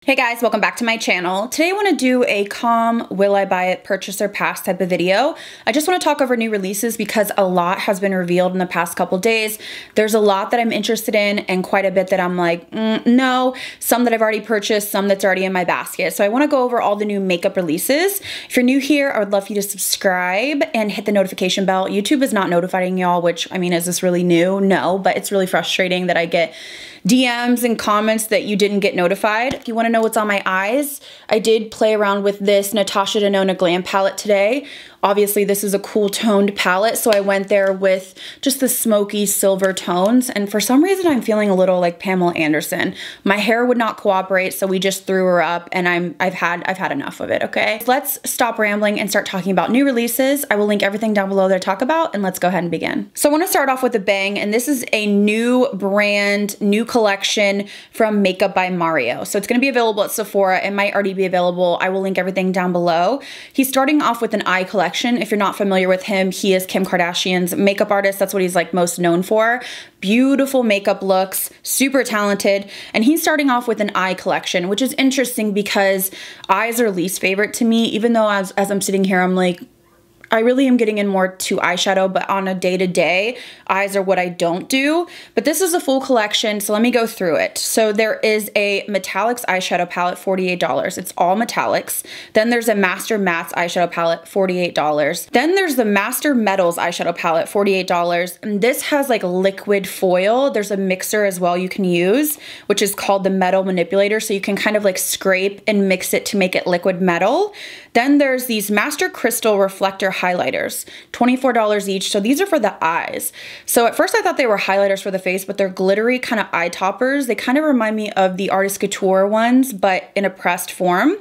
Hey guys, welcome back to my channel. Today I want to do a calm, will I buy it, purchase or pass type of video. I just want to talk over new releases because a lot has been revealed in the past couple days. There's a lot that I'm interested in and quite a bit that I'm like, no. Some that I've already purchased, some that's already in my basket. So I want to go over all the new makeup releases. If you're new here, I would love for you to subscribe and hit the notification bell. YouTube is not notifying y'all, which, I mean, is this really new? No, but it's really frustrating that I get DMs and comments that you didn't get notified. If you want to know what's on my eyes, I did play around with this Natasha Denona Glam palette today. Obviously, this is a cool toned palette, so I went there with just the smoky silver tones, and for some reason I'm feeling a little like Pamela Anderson. My hair would not cooperate, so we just threw her up, and I've had enough of it, okay? Let's stop rambling and start talking about new releases. I will link everything down below that I talk about, and let's go ahead and begin. So I want to start off with a bang, and this is a new brand, new collection from Makeup by Mario. So it's going to be available at Sephora. It might already be available. I will link everything down below. He's starting off with an eye collection. If you're not familiar with him, he is Kim Kardashian's makeup artist. That's what he's like most known for. Beautiful makeup looks, super talented. And he's starting off with an eye collection, which is interesting because eyes are least favorite to me, even though as I'm sitting here, I'm like, I really am getting in more to eyeshadow, but on a day-to-day, eyes are what I don't do. But this is a full collection, so let me go through it. So there is a metallics eyeshadow palette, $48. It's all metallics. Then there's a Master Mattes eyeshadow palette, $48. Then there's the Master Metals eyeshadow palette, $48. And this has like liquid foil. There's a mixer as well you can use, which is called the metal manipulator. So you can kind of like scrape and mix it to make it liquid metal. Then there's these Master Crystal Reflector highlighters, $24 each. So these are for the eyes. So at first I thought they were highlighters for the face, but they're glittery kind of eye toppers. They kind of remind me of the Artist Couture ones, but in a pressed form.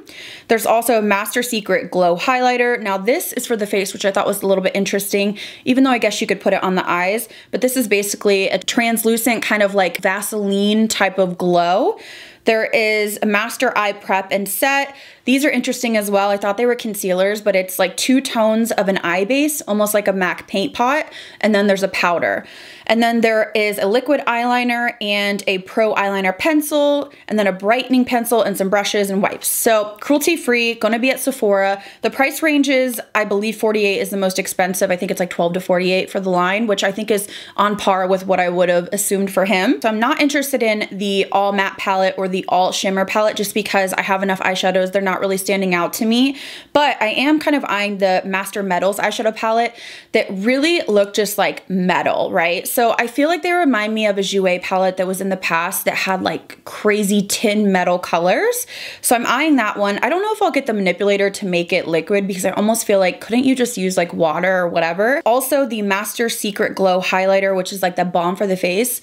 There's also a Master Secret Glow highlighter. Now this is for the face, which I thought was a little bit interesting, even though I guess you could put it on the eyes, but this is basically a translucent kind of like Vaseline type of glow. There is a Master Eye Prep and Set. These are interesting as well. I thought they were concealers, but it's like 2 tones of an eye base, almost like a MAC paint pot, and then there's a powder. And then there is a liquid eyeliner and a pro eyeliner pencil, and then a brightening pencil and some brushes and wipes. So cruelty-free, gonna be at Sephora. The price range is, I believe 48 is the most expensive. I think it's like 12 to 48 for the line, which I think is on par with what I would have assumed for him. So I'm not interested in the all matte palette or the all shimmer palette just because I have enough eyeshadows. They're not really standing out to me, but I am kind of eyeing the Master Metals eyeshadow palette that really look just like metal, right? So I feel like they remind me of a Jouer palette that was in the past that had like crazy tin metal colors. So I'm eyeing that one. I don't know if I'll get the manipulator to make it liquid because I almost feel like, couldn't you just use like water or whatever? Also the Master Secret Glow highlighter, which is like the balm for the face.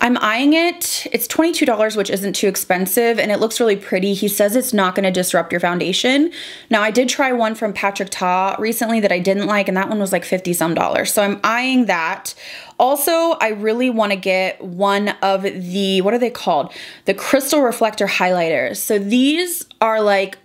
I'm eyeing it. It's $22, which isn't too expensive, and it looks really pretty. He says it's not going to disrupt your foundation. Now, I did try one from Patrick Ta recently that I didn't like, and that one was like 50 some dollars. So I'm eyeing that. Also, I really want to get one of the, what are they called? The Crystal Reflector highlighters. So these are like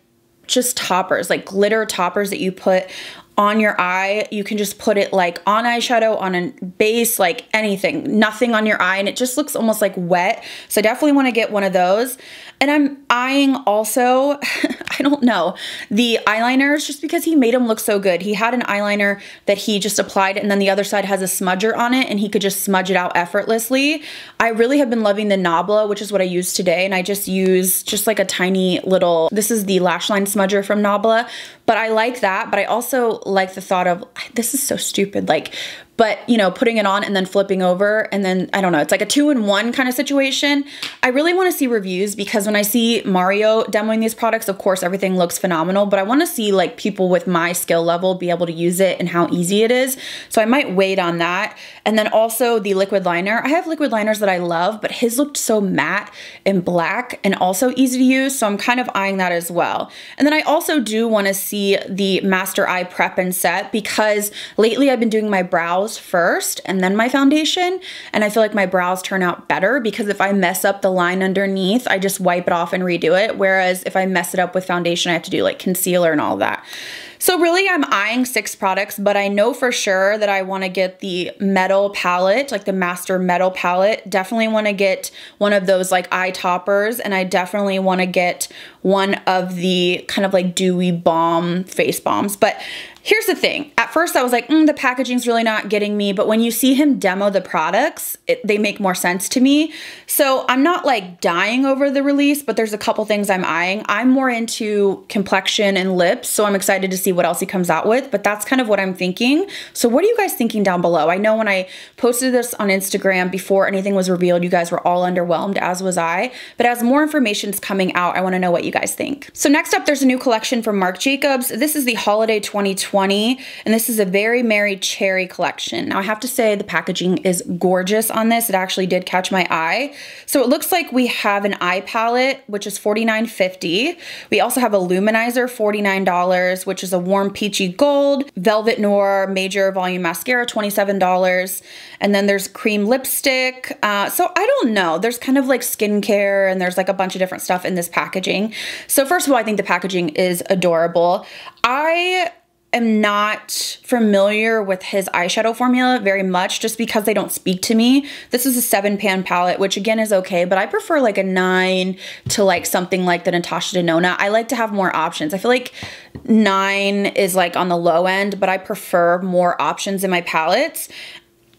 just toppers, like glitter toppers that you put on your eye. You can just put it like on eyeshadow, on a base, like anything, nothing on your eye, and it just looks almost like wet. So I definitely want to get one of those. And I'm eyeing also, I don't know, the eyeliners just because he made them look so good. He had an eyeliner that he just applied and then the other side has a smudger on it and he could just smudge it out effortlessly. I really have been loving the Nabla, which is what I used today, and I just use just like a tiny little, this is the lash line smudger from Nabla, but I like that. But I also like the thought of, this is so stupid, like, but you know, putting it on and then flipping over and then, I don't know, it's like a 2-in-1 kind of situation. I really want to see reviews because when I see Mario demoing these products, of course, everything looks phenomenal, but I want to see like people with my skill level be able to use it and how easy it is. So I might wait on that. And then also the liquid liner. I have liquid liners that I love, but his looked so matte and black and also easy to use. So I'm kind of eyeing that as well. And then I also do want to see the Master Eye Prep and Set because lately I've been doing my brows first and then my foundation, and I feel like my brows turn out better because if I mess up the line underneath, I just wipe it off and redo it, whereas if I mess it up with foundation, I have to do like concealer and all that. So really I'm eyeing 6 products, but I know for sure that I want to get the metal palette, like the master metal palette. Definitely want to get one of those like eye toppers, and I definitely want to get one of the kind of like dewy balm face balms. But here's the thing. At first I was like, the packaging's really not getting me, but when you see him demo the products, they make more sense to me. So I'm not like dying over the release, but there's a couple things I'm eyeing. I'm more into complexion and lips, so I'm excited to see what else he comes out with, but that's kind of what I'm thinking. So what are you guys thinking down below? I know when I posted this on Instagram before anything was revealed, you guys were all underwhelmed, as was I, but as more information's coming out, I wanna know what you guys think. So next up, there's a new collection from Marc Jacobs. This is the Holiday 2020, and this is a Very Merry Cherry collection. Now I have to say the packaging is gorgeous on this. It actually did catch my eye. So it looks like we have an eye palette, which is $49.50. We also have a luminizer, $49, which is a warm peachy gold, Velvet Noir Major Volume Mascara, $27. And then there's cream lipstick. So I don't know. There's kind of like skincare and there's like a bunch of different stuff in this packaging. So first of all, I think the packaging is adorable. I am not familiar with his eyeshadow formula very much just because they don't speak to me. This is a 7-pan palette, which again is okay, but I prefer like a 9 to like something like the Natasha Denona. I like to have more options. I feel like 9 is like on the low end, but I prefer more options in my palettes.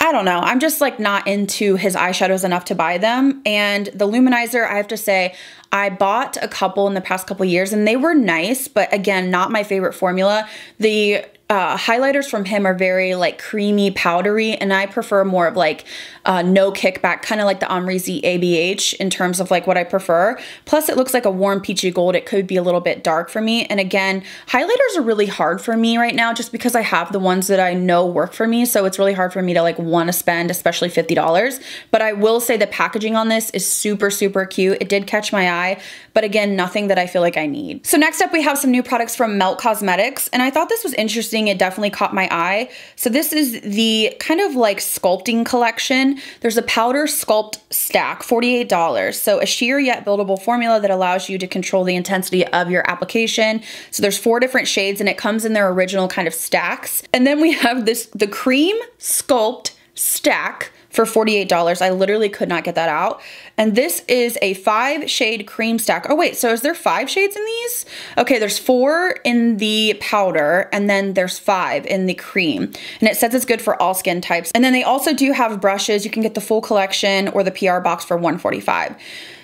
I don't know. I'm just like not into his eyeshadows enough to buy them. And the luminizer, I have to say, I bought a couple in the past couple years and they were nice, but again, not my favorite formula. The highlighters from him are very like creamy, powdery, and I prefer more of like no kickback, kind of like the Amrezy ABH in terms of like what I prefer. Plus it looks like a warm peachy gold. It could be a little bit dark for me. And again, highlighters are really hard for me right now just because I have the ones that I know work for me. So it's really hard for me to like want to spend, especially $50. But I will say the packaging on this is super, super cute. It did catch my eye, but again, nothing that I feel like I need. So next up we have some new products from Mel Cosmetics, and I thought this was interesting. It definitely caught my eye. So this is the kind of like sculpting collection. There's a powder sculpt stack, $48. So a sheer yet buildable formula that allows you to control the intensity of your application. So there's 4 different shades and it comes in their original kind of stacks. And then we have the cream sculpt stack for $48. I literally could not get that out. And this is a 5-shade cream stack. Oh wait, so is there 5 shades in these? Okay, there's 4 in the powder and then there's 5 in the cream. And it says it's good for all skin types. And then they also do have brushes. You can get the full collection or the PR box for $145.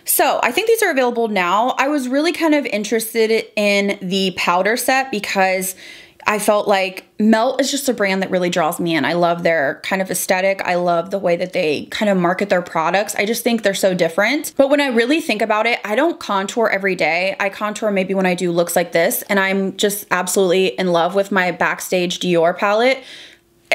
So I think these are available now. I was really kind of interested in the powder set because I felt like Melt is just a brand that really draws me in. I love their kind of aesthetic. I love the way that they kind of market their products. I just think they're so different. But when I really think about it, I don't contour every day. I contour maybe when I do looks like this, and I'm just absolutely in love with my Backstage Dior palette.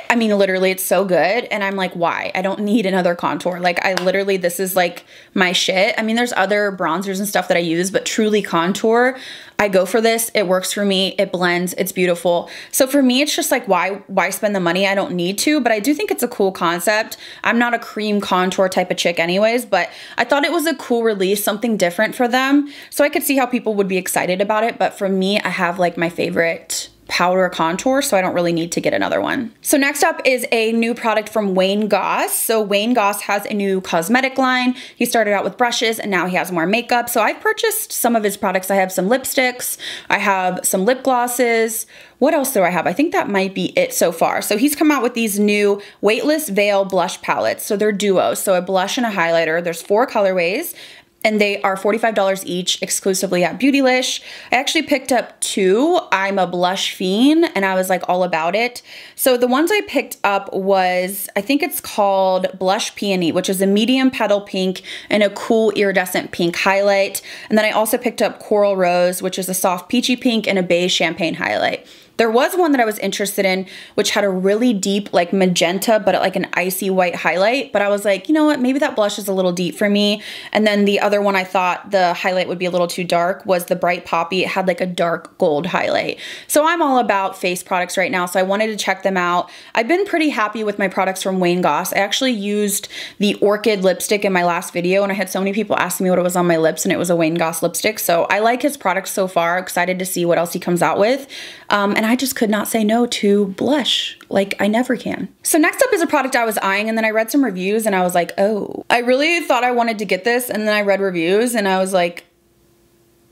I mean, literally, it's so good. And I'm like, why? I don't need another contour. Like, I literally, this is like my shit. I mean, there's other bronzers and stuff that I use, but truly contour, I go for this. It works for me. It blends. It's beautiful. So for me, it's just like, why spend the money? I don't need to, but I do think it's a cool concept. I'm not a cream contour type of chick anyways, but I thought it was a cool release, something different for them. So I could see how people would be excited about it. But for me, I have like my favorite powder contour, so I don't really need to get another one. So next up is a new product from Wayne Goss. So Wayne Goss has a new cosmetic line. He started out with brushes and now he has more makeup. So I've purchased some of his products. I have some lipsticks, I have some lip glosses. What else do I have? I think that might be it so far. So he's come out with these new Weightless Veil blush palettes. So they're duos, so a blush and a highlighter. There's 4 colorways, and they are $45 each exclusively at Beautylish. I actually picked up 2. I'm a blush fiend and I was like all about it. So the ones I picked up was, I think it's called Blush Peony, which is a medium petal pink and a cool iridescent pink highlight. And then I also picked up Coral Rose, which is a soft peachy pink and a beige champagne highlight. There was one that I was interested in, which had a really deep like magenta, but like an icy white highlight. But I was like, you know what, maybe that blush is a little deep for me. And then the other one I thought the highlight would be a little too dark was the Bright Poppy. It had like a dark gold highlight. So I'm all about face products right now, so I wanted to check them out. I've been pretty happy with my products from Wayne Goss. I actually used the Orchid lipstick in my last video, and I had so many people asking me what it was on my lips, and it was a Wayne Goss lipstick. So I like his products so far. Excited to see what else he comes out with. And I just could not say no to blush. Like I never can. So next up is a product I was eyeing, and then I read some reviews and I was like, oh, I really thought I wanted to get this. And then I read reviews and I was like,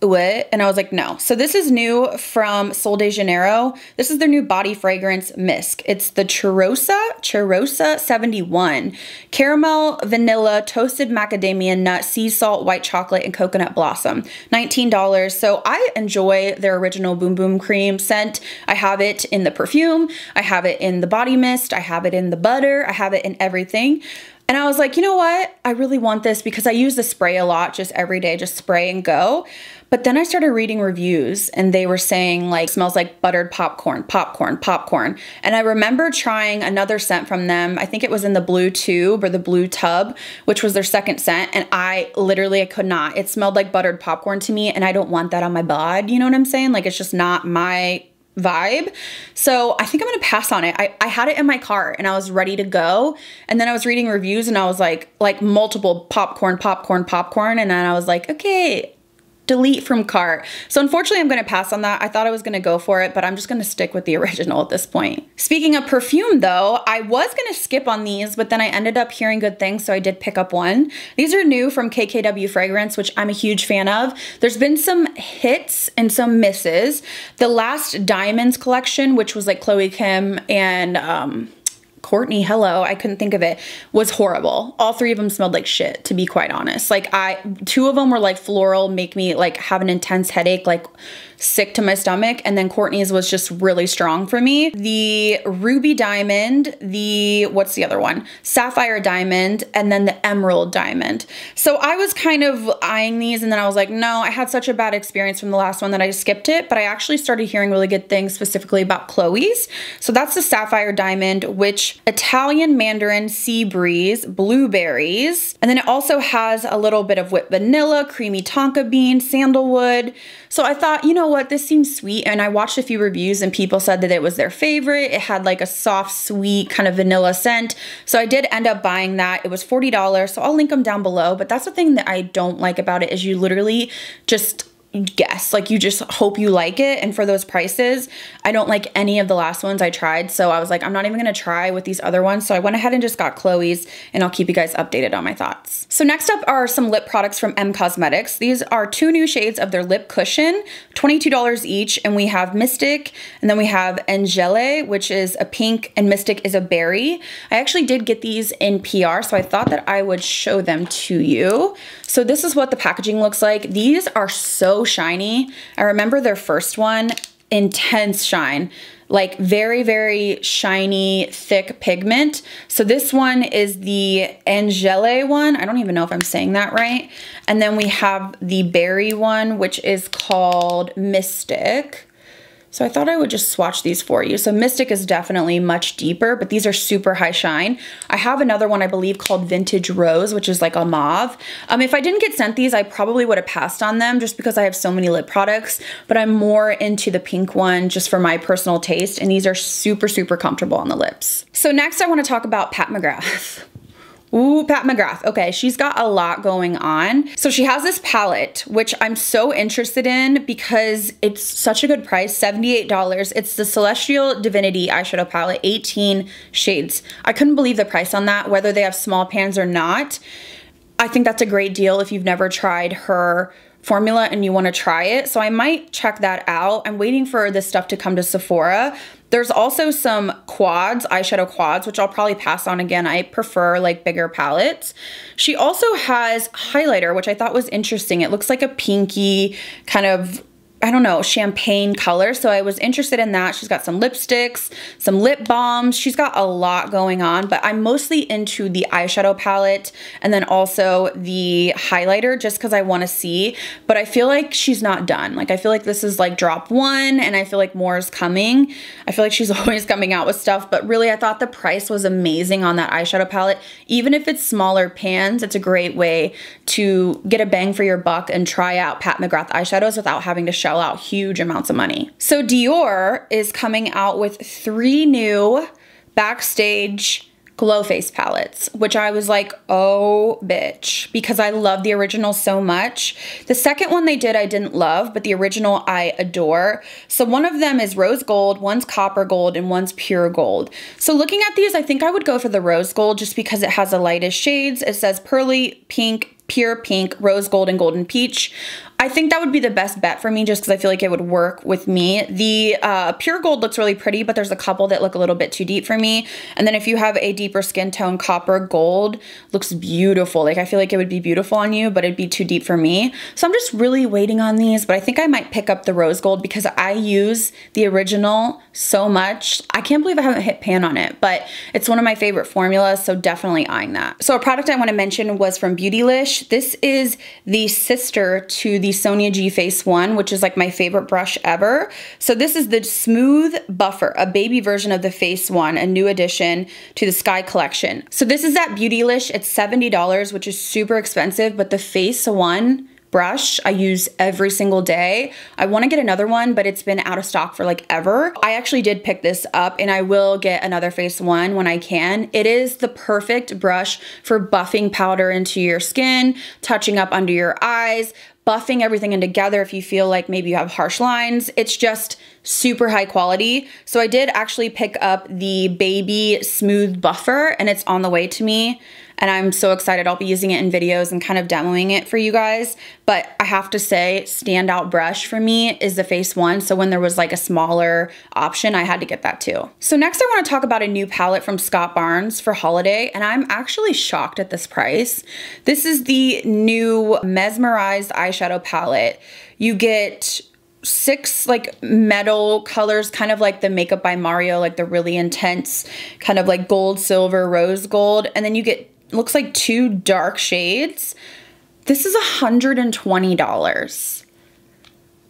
what? And I was like, no. So this is new from Sol de Janeiro. This is their new body fragrance mist. It's the Cheirosa 71. Caramel, vanilla, toasted macadamia nut, sea salt, white chocolate, and coconut blossom. $19. So I enjoy their original Boom Boom Cream scent. I have it in the perfume. I have it in the body mist. I have it in the butter. I have it in everything. And I was like, you know what? I really want this because I use the spray a lot, just every day, just spray and go. But then I started reading reviews and they were saying like, smells like buttered popcorn, popcorn, popcorn. And I remember trying another scent from them. I think it was in the blue tube or the blue tub, which was their second scent. And I could not. It smelled like buttered popcorn to me and I don't want that on my bod. You know what I'm saying? Like, it's just not my vibe. So I think I'm gonna pass on it. I had it in my cart and I was ready to go. And then I was reading reviews and I was like multiple popcorn, popcorn, popcorn. And then I was like, okay, delete from cart. So unfortunately, I'm gonna pass on that. I thought I was gonna go for it, but I'm just gonna stick with the original at this point. Speaking of perfume though, I was gonna skip on these, but then I ended up hearing good things, so I did pick up one. These are new from KKW Fragrance, which I'm a huge fan of. There's been some hits and some misses. The last Diamonds collection, which was like Chloe Kim and Courtney, hello, I couldn't think of it, was horrible. All three of them smelled like shit, to be quite honest. Like two of them were like floral, make me like have an intense headache, like sick to my stomach. And then Courtney's was just really strong for me. The Ruby Diamond, what's the other one? Sapphire Diamond, and then the Emerald Diamond. So I was kind of eyeing these and then I was like, no, I had such a bad experience from the last one that I skipped it, but I actually started hearing really good things specifically about Chloe's. So that's the Sapphire Diamond, which Italian Mandarin, Sea Breeze, blueberries, and then it also has a little bit of whipped vanilla, creamy tonka bean, sandalwood. So I thought, you know what, this seems sweet. And I watched a few reviews and people said that it was their favorite. It had like a soft, sweet kind of vanilla scent. So I did end up buying that. It was $40. So I'll link them down below. But that's the thing that I don't like about it is you literally just guess, like you just hope you like it. And for those prices, I don't like any of the last ones I tried. So I was like, I'm not even gonna try with these other ones. So I went ahead and just got Chloe's and I'll keep you guys updated on my thoughts. So next up are some lip products from Mel Cosmetics. These are 2 new shades of their lip cushion, $22 each. And we have Mystic and then we have Angele, which is a pink, and Mystic is a berry. I actually did get these in PR, so I thought that I would show them to you. So this is what the packaging looks like. These are so shiny. I remember their first one, intense shine, like very, very shiny, thick pigment. So this one is the Angele one. I don't even know if I'm saying that right. And then we have the berry one, which is called Mystic. So I thought I would just swatch these for you. So Mystic is definitely much deeper, but these are super high shine. I have another one, I believe, called Vintage Rose, which is like a mauve. If I didn't get sent these, I probably would have passed on them just because I have so many lip products, but I'm more into the pink one just for my personal taste. And these are super, super comfortable on the lips. So next I want to talk about Pat McGrath. Ooh, Pat McGrath. Okay, she's got a lot going on. So she has this palette, which I'm so interested in because it's such a good price, $78. It's the Celestial Divinity eyeshadow palette, 18 shades. I couldn't believe the price on that, whether they have small pans or not. I think that's a great deal if you've never tried her formula and you want to try it. So I might check that out. I'm waiting for this stuff to come to Sephora. There's also some quads, eyeshadow quads, which I'll probably pass on again. I prefer like bigger palettes. She also has highlighter, which I thought was interesting. It looks like a pinky kind of, I don't know, champagne color. So I was interested in that. She's got some lipsticks, some lip balms. She's got a lot going on, but I'm mostly into the eyeshadow palette and then also the highlighter just because I want to see, but I feel like she's not done. Like I feel like this is like drop one and I feel like more is coming. I feel like she's always coming out with stuff, but really I thought the price was amazing on that eyeshadow palette. Even if it's smaller pans, it's a great way to get a bang for your buck and try out Pat McGrath eyeshadows without having to shell out huge amounts of money. So Dior is coming out with 3 new backstage glow face palettes, which I was like, oh bitch, because I love the original so much. The second one they did I didn't love, but the original I adore. So one of them is rose gold, one's copper gold, and one's pure gold. So looking at these, I think I would go for the rose gold just because it has the lightest shades. It says pearly pink, pure pink, rose gold, and golden peach. I think that would be the best bet for me just because I feel like it would work with me. The pure gold looks really pretty, but there's a couple that look a little bit too deep for me. And then if you have a deeper skin tone, copper gold looks beautiful. Like I feel like it would be beautiful on you, but it'd be too deep for me. So I'm just really waiting on these, but I think I might pick up the rose gold because I use the original so much. I can't believe I haven't hit pan on it, but it's one of my favorite formulas, so definitely eyeing that. So a product I want to mention was from Beautylish. This is the sister to the Sonia G Face one, which is like my favorite brush ever. So this is the Smooth Buffer, a baby version of the Face one, a new addition to the Sky collection. So this is at Beautylish. It's $70, which is super expensive, but the Face one brush I use every single day. I want to get another one, but it's been out of stock for like ever. I actually did pick this up and I will get another Face one when I can. It is the perfect brush for buffing powder into your skin, touching up under your eyes, buffing everything in together if you feel like maybe you have harsh lines. It's just super high quality. So I did actually pick up the Baby Smooth Buffer and it's on the way to me. And I'm so excited. I'll be using it in videos and kind of demoing it for you guys. But I have to say, standout brush for me is the Face one. So when there was like a smaller option, I had to get that too. So next I want to talk about a new palette from Scott Barnes for holiday. And I'm actually shocked at this price. This is the new Mesmerized eyeshadow palette. You get 6 like metal colors, kind of like the Makeup by Mario, like the really intense kind of like gold, silver, rose gold. And then you get, looks like 2 dark shades. This is $120.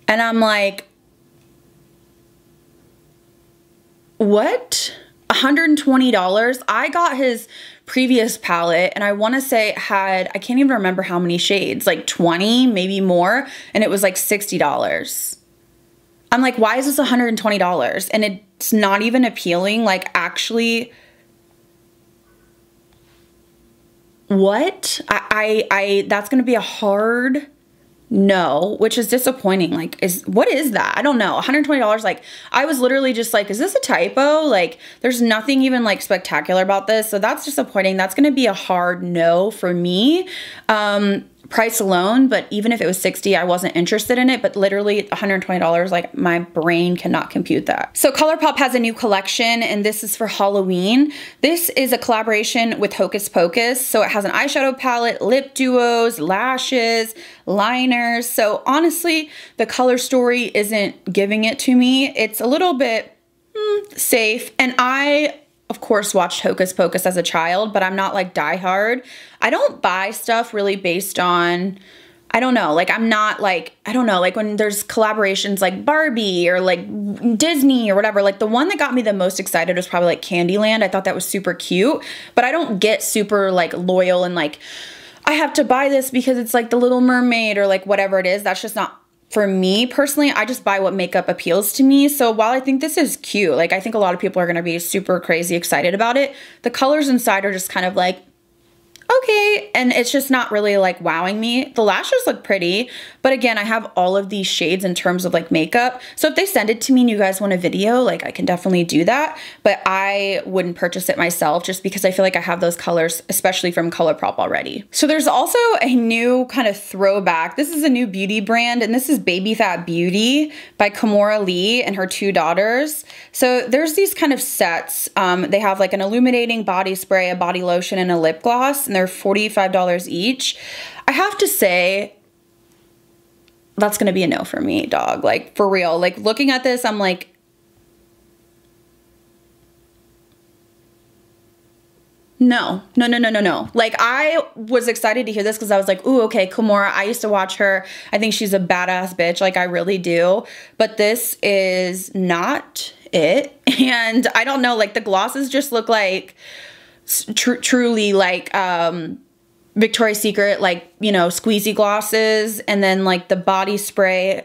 And I'm like, what? $120? I got his previous palette and I want to say it had, I can't even remember how many shades, like 20, maybe more. And it was like $60. I'm like, why is this $120? And it's not even appealing. Like actually, what? That's going to be a hard no, which is disappointing. Like, what is that? I don't know. $120. Like, I was literally just like, is this a typo? Like, there's nothing even like spectacular about this. So that's disappointing. That's going to be a hard no for me. Price alone, but even if it was $60, I wasn't interested in it, but literally $120, like my brain cannot compute that. So Colourpop has a new collection and this is for Halloween. This is a collaboration with Hocus Pocus. So it has an eyeshadow palette, lip duos, lashes, liners. So honestly, the color story isn't giving it to me. It's a little bit safe. And I, of course, watched Hocus Pocus as a child, but I'm not like diehard. I don't buy stuff really based on, I don't know, like I'm not like, I don't know, like when there's collaborations like Barbie or like Disney or whatever, like the one that got me the most excited was probably like Candyland. I thought that was super cute, but I don't get super like loyal and like, I have to buy this because it's like the Little Mermaid or like whatever it is. That's just not for me personally. I just buy what makeup appeals to me. So while I think this is cute, like I think a lot of people are going to be super crazy excited about it, the colors inside are just kind of like, okay, and it's just not really like wowing me. The lashes look pretty, but again, I have all of these shades in terms of like makeup. So if they send it to me and you guys want a video, like I can definitely do that, but I wouldn't purchase it myself just because I feel like I have those colors, especially from Colourpop already. So there's also a new kind of throwback. This is a new beauty brand and this is Baby Fat Beauty by Kimora Lee and her 2 daughters. So there's these kind of sets. They have like an illuminating body spray, a body lotion, and a lip gloss, and they're $45 each. I have to say, that's gonna be a no for me, dog. Like, for real. Like, looking at this, I'm like, no. Like, I was excited to hear this because I was like, ooh, okay, Kimora, I used to watch her. I think she's a badass bitch. Like, I really do. But this is not it. And I don't know, like, the glosses just look like truly like Victoria's Secret, like, you know, squeezy glosses, and then like the body spray,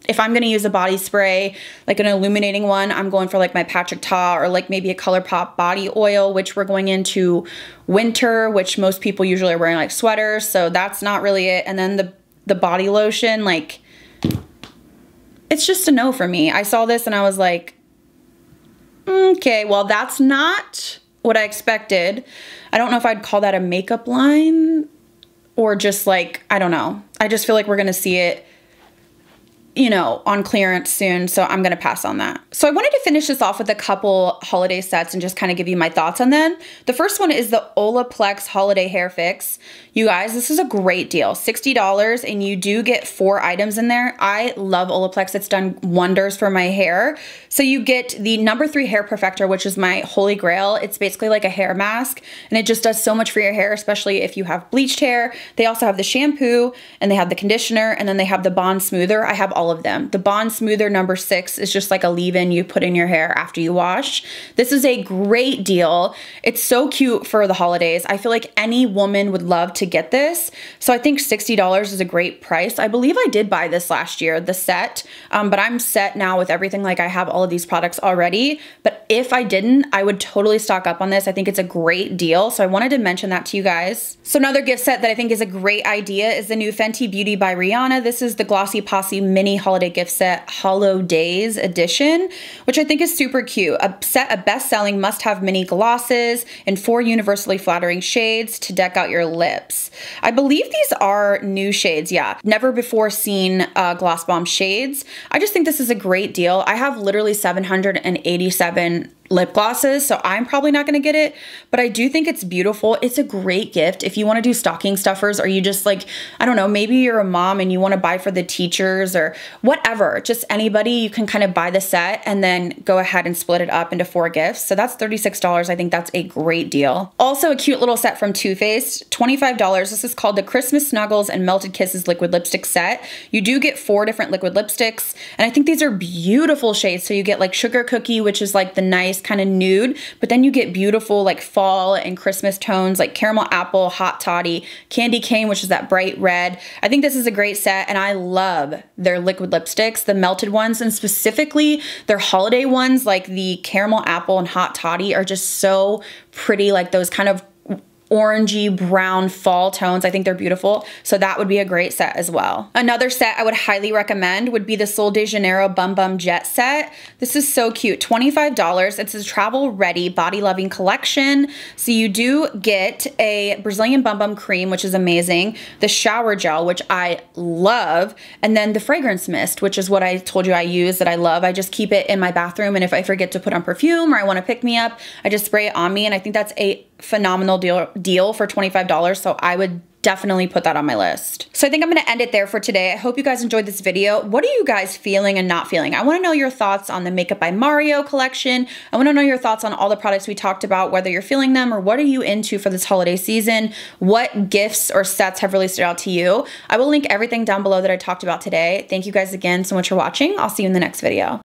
if I'm gonna use a body spray, like an illuminating one, I'm going for like my Patrick Ta or like maybe a Colourpop body oil, which we're going into winter, which most people usually are wearing like sweaters, so that's not really it. And then the body lotion, like, it's just a no for me. I saw this and I was like, okay, well, that's not what I expected. I don't know if I'd call that a makeup line or just like, I don't know. I just feel like we're gonna see it, you know, on clearance soon, so I'm gonna pass on that. So I wanted to finish this off with a couple holiday sets and just kind of give you my thoughts on them. The first one is the Olaplex Holiday Hair Fix. You guys, this is a great deal, $60, and you do get 4 items in there. I love Olaplex, it's done wonders for my hair. So you get the number 3 hair perfector, which is my holy grail. It's basically like a hair mask, and it just does so much for your hair, especially if you have bleached hair. They also have the shampoo, and they have the conditioner, and then they have the bond smoother. I have all of them. The bond smoother number 6 is just like a leave-in you put in your hair after you wash. This is a great deal. It's so cute for the holidays. I feel like any woman would love to get this. So I think $60 is a great price. I believe I did buy this last year, the set, but I'm set now with everything. Like I have all of these products already, but if I didn't, I would totally stock up on this. I think it's a great deal. So I wanted to mention that to you guys. So another gift set that I think is a great idea is the new Fenty Beauty by Rihanna. This is the Glossy Posse Mini Holiday Gift Set Hollow Days Edition, which I think is super cute. A set of best-selling must-have mini glosses in 4 universally flattering shades to deck out your lips. I believe these are new shades, yeah. Never before seen Gloss Bomb shades. I just think this is a great deal. I have literally 787 lip glosses, so I'm probably not gonna get it, but I do think it's beautiful. It's a great gift if you wanna do stocking stuffers, or you just like, I don't know, maybe you're a mom and you wanna buy for the teachers or whatever, just anybody, you can kind of buy the set and then go ahead and split it up into 4 gifts. So that's $36. I think that's a great deal. Also a cute little set from Too Faced, $25. This is called the Christmas Snuggles and Melted Kisses Liquid Lipstick Set. You do get 4 different liquid lipsticks, and I think these are beautiful shades. So you get like Sugar Cookie, which is like the nice kind of nude, but then you get beautiful like fall and Christmas tones like Caramel Apple, Hot Toddy, Candy Cane, which is that bright red. I think this is a great set, and I love their liquid lipsticks, the melted ones, and specifically their holiday ones like the Caramel Apple and Hot Toddy are just so pretty, like those kind of orangey brown fall tones. I think they're beautiful. So that would be a great set as well. Another set I would highly recommend would be the Sol de Janeiro Bum Bum Jet set. This is so cute, $25. It's a travel ready body loving collection. So you do get a Brazilian Bum Bum cream, which is amazing, the shower gel, which I love, and then the fragrance mist, which is what I told you I use that I love. I just keep it in my bathroom, and if I forget to put on perfume or I want to pick me up, I just spray it on me, and I think that's a phenomenal deal for $25, so I would definitely put that on my list. So I think I'm gonna end it there for today. I hope you guys enjoyed this video. What are you guys feeling and not feeling? I wanna know your thoughts on the Makeup by Mario collection. I wanna know your thoughts on all the products we talked about, whether you're feeling them or what are you into for this holiday season? What gifts or sets have really stood out to you? I will link everything down below that I talked about today. Thank you guys again so much for watching. I'll see you in the next video.